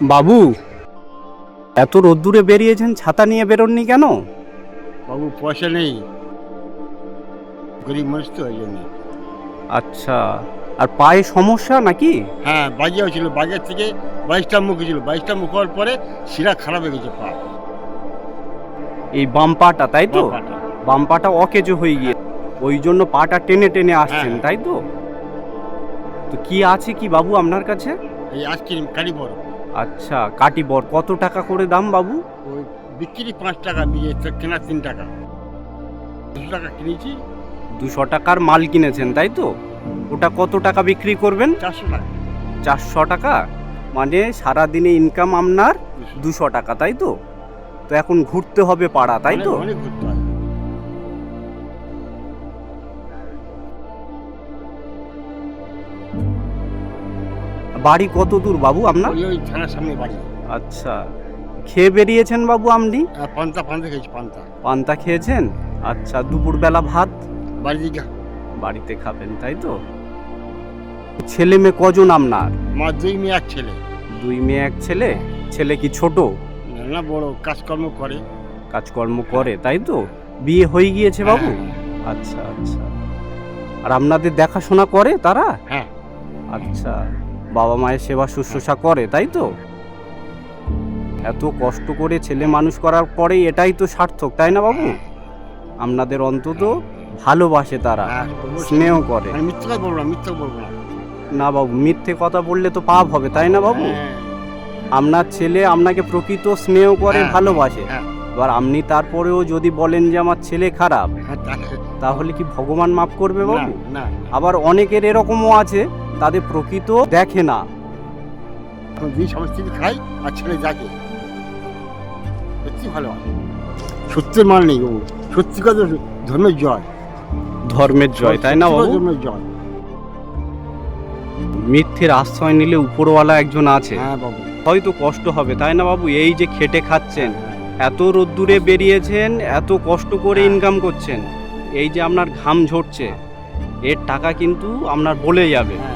বাবু, এত রোদ্দুরে বেরিয়েছেন, ছাতা নিয়ে বেরোননি কেন? বাবু পয়সা নেই, গরিব মানুষ তো, এই জন্য। আচ্ছা, আর পায়ে সমস্যা নাকি? হ্যাঁ, বাজে হয়েছিল, বাজার থেকে 22টা মুখ ছিল, 22টা মুখ হওয়ার পরে শিরা খারাপ হয়ে গেছে পা। এই বাম পাটা, তাই তো? বাম পাটা। বাম পাটা অকেজো হয়ে গিয়ে ওই জন্য পাটা টেনে টেনে আসছেন, হ্যাঁ। তাই তো? তো কি আছে কি বাবু আপনার কাছে? এই আইসক্রিম কারি বড়, আচ্ছা, কাটিবর কত টাকা করে দাম বাবু? ওই বিক্রি 5 টাকা, কেনা 3 টাকা, 2 টাকা কিনেছি। 200 টাকার মাল কিনেছেন, তাই তো? ওটা কত টাকা বিক্রি করবেন? 400 টাকা। 400 টাকা, মানে সারাদিনে ইনকাম আপনার 200 টাকা, তাই তো? তো এখন ঘুরতে হবে পাড়া, তাই তো? অনেক ঘুরতে হয়। বাড়ি কত দূর বাবু আপনার? ওই থানার সামনে বাড়ি। আচ্ছা, খেয়ে বেরিয়েছেন বাবু আপনি? পান্তা পান্তা খেয়েছি, পান্তা। পান্তা খেয়েছেন? আচ্ছা, দুপুরবেলা ভাত বাড়ি দিকে বাড়িতে খাবেন, তাই তো? ছেলে মেয়ে কজন আপনার? মা 2 মেয়ে 1 ছেলে। 2 মেয়ে 1 ছেলে। ছেলে কি ছোট? না, বড়, কাজকর্ম করে। কাজকর্ম করে, তাই তো? বিয়ে হয়ে গিয়েছে বাবু? হ্যাঁ। আচ্ছা আচ্ছা। আর আপনাদের দেখাশোনা করে তারা? হ্যাঁ। আচ্ছা, বাবা মায়ের সেবা শুশ্রূষা করে, তাই তো? এত কষ্ট করে ছেলে মানুষ করার পরেই এটাই তো সার্থক, তাই না বাবু? আপনাদের অন্তত ভালোবাসে তারা, হ্যাঁ, স্নেহ করে। আমি মিথ্যা কথা বলবো না, মিথ্যা বলবো না। না বাবু, মিথ্যে কথা বললে তো পাপ হবে, তাই না বাবু? হ্যাঁ। আপনার ছেলে আপনাকে প্রকৃত স্নেহ করে, হ্যাঁ, ভালোবাসে। হ্যাঁ। এবার আপনি তারপরেও যদি বলেন যে আমার ছেলে খারাপ, হ্যাঁ, তাহলে কি ভগবান মাফ করবে বাবু? না। আবার অনেকের এরকমও আছে, তাদের প্রকৃত দেখে না। এখন 2 সমস্ত খাই আর ছেলে জাগে, সত্যি ভালো হয়। সত্যের মান নেই বাবু, সত্যি কথা, ধর্মের জয়। ধর্মের জয়, তাই না সত্যি কথা, বাবু? ধর্মের জয়। মিথ্যের আশ্রয় নিলে উপরওয়ালা একজন আছে, হ্যাঁ বাবু। হয়তো কষ্ট হবে, তাই না বাবু? এই যে খেটে খাচ্ছেন, হ্যাঁ। এত রোদ্দুরে বেরিয়েছেন, এত কষ্ট করে হ্যাঁ। ইনকাম করছেন, এই যে আপনার ঘাম ঝরছে, এর টাকা কিন্তু আপনার বলে যাবে। হ্যাঁ।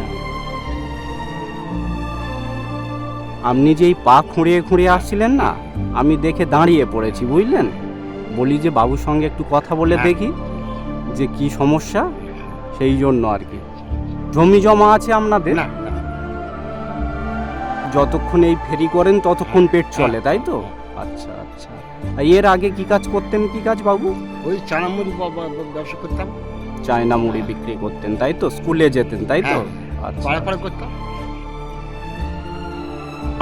আপনি যে এই পা খুঁড়িয়ে খুঁড়িয়ে আসছিলেন না, আমি দেখে দাঁড়িয়ে পড়েছি, বুঝলেন? বলি যে বাবুর সঙ্গে একটু কথা বলে হ্যাঁ। দেখি যে কি সমস্যা, সেই জন্য আর কি। জমি জমা আছে আপনাদের? না, না। যতক্ষণ এই ফেরি করেন ততক্ষণ পেট চলে, তাই তো? আচ্ছা আচ্ছা। আর এর আগে কি কাজ করতেন, কি কাজ বাবু? ওই চানামুড়ি ব্যবসা করতাম। চায়না মুড়ি বিক্রি করতেন, তাই তো? স্কুলে যেতেন, তাই তো? হ্যাঁ। আচ্ছা। পাড়া করতাম।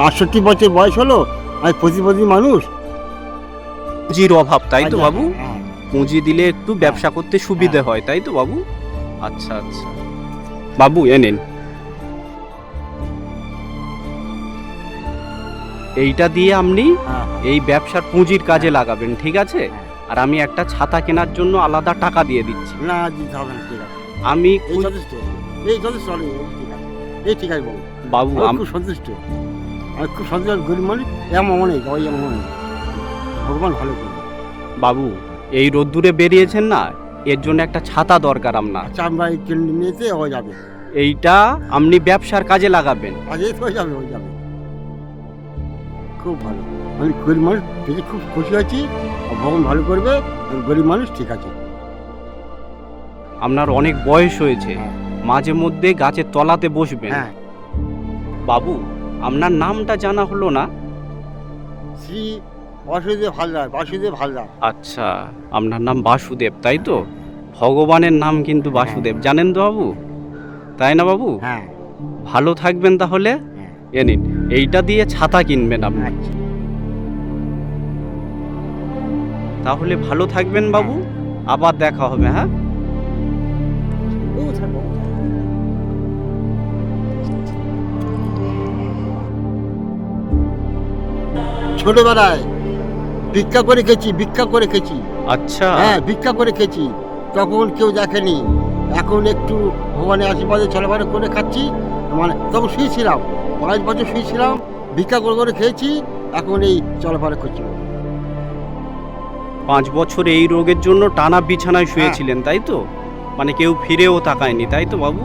68 বছর বয়স হলো, আমি প্রতিবন্ধী মানুষ। পুঁজির অভাব, তাই তো বাবু? হ্যাঁ। পুঁজি দিলে একটু ব্যবসা করতে সুবিধে হয়, তাই তো বাবু? আচ্ছা আচ্ছা। বাবু এনেন, এইটা দিয়ে আপনি হ্যাঁ। এই ব্যবসার পুঁজির কাজে লাগাবেন, ঠিক আছে? আর আমি একটা ছাতা কেনার জন্য আলাদা টাকা দিয়ে দিচ্ছি। না, দিতে হবে না, ঠিক আছে। আমি এই যথেষ্ট, এই যথেষ্ট, অনেক, ঠিক আছে। এই ঠিক আছে বাবু। বাবু আমি খুব সন্তুষ্ট, আমি খুব সন্তুষ্ট। গরিব মানুষ এমন অনেক, ওই এমন অনেক, ভগবান ভালো করবে। বাবু, এই রোদ্দুরে বেরিয়েছেন না, এর জন্য একটা ছাতা দরকার আপনার। আচ্ছা, আমরা এই কিনে নিতে হয়ে যাবে, এইটা আপনি ব্যবসার কাজে লাগাবেন। আজকে হয়ে যাবে, হয়ে যাবে। খুব ভালো, আমি গরিব মানুষ দেখে খুব খুশি আছি। আর ভগবান ভালো করবে, আমি গরিব মানুষ, ঠিক আছে। আপনার অনেক বয়স হয়েছে, হ্যাঁ। মাঝে মধ্যে গাছের তলাতে বসবেন। হ্যাঁ। বাবু, আপনার নামটা জানা হলো না? শ্রী বাসুদেব হালদার, বাসুদেব হালদার। আচ্ছা, আপনার নাম বাসুদেব, তাই তো? ভগবানের নাম কিন্তু বাসুদেব, জানেন তো বাবু? তাই না বাবু? হ্যাঁ। ভালো থাকবেন তাহলে। হ্যাঁ। এ নিন, এইটা দিয়ে ছাতা কিনবেন আপনি। আচ্ছা। তাহলে ভালো থাকবেন বাবু, আবার দেখা হবে, হ্যাঁ? ও থাকো। ছোটবেলায় ভিক্ষা করে খেয়েছি, ভিক্ষা করে খেয়েছি। আচ্ছা। হ্যাঁ, ভিক্ষা করে খেয়েছি, তখন কেউ দেখেনি। এখন একটু ভগবানের আশীর্বাদে চলাফেরা করে খাচ্ছি। মানে তখন শুয়েছিলাম, 5 বছর শুয়েছিলাম, ভিক্ষা করে করে খেয়েছি, এখন এই চলাফেরা করছি। 5 বছর এই রোগের জন্য টানা বিছানায় শুয়েছিলেন, তাই তো? মানে কেউ ফিরেও তাকায়নি, তাই তো বাবু?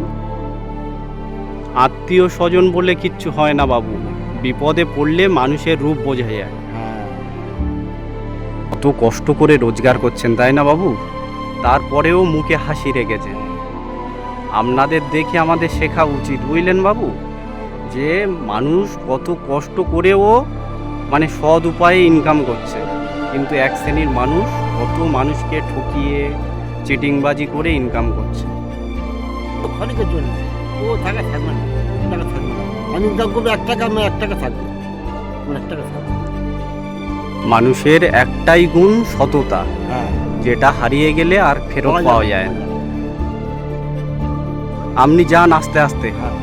আত্মীয় স্বজন বলে কিচ্ছু হয় না বাবু, বিপদে পড়লে মানুষের রূপ বোঝা যায়। হ্যাঁ কত কষ্ট করে রোজগার করছেন তাই না বাবু, তারপরেও মুখে হাসি রেখেছেন। আপনাদের দেখে আমাদের শেখা উচিত, বুঝলেন বাবু, যে মানুষ কত কষ্ট করেও মানে সৎ উপায়ে ইনকাম করছে, কিন্তু এক শ্রেণীর মানুষ কত মানুষকে ঠকিয়ে চিটিংবাজি করে ইনকাম করছে। তো ক্ষণিকের জন্য ও টাকা থাকবে না, টাকা থাকবে না। আমি ইনকাম করবো 1 টাকা, আমি 1 টাকা থাকবে, আমার 1 টাকা থাকবে। মানুষের একটাই গুণ সততা, হ্যাঁ যেটা হারিয়ে গেলে আর ফেরত পাওয়া যায় না। আপনি যান আস্তে আস্তে। হ্যাঁ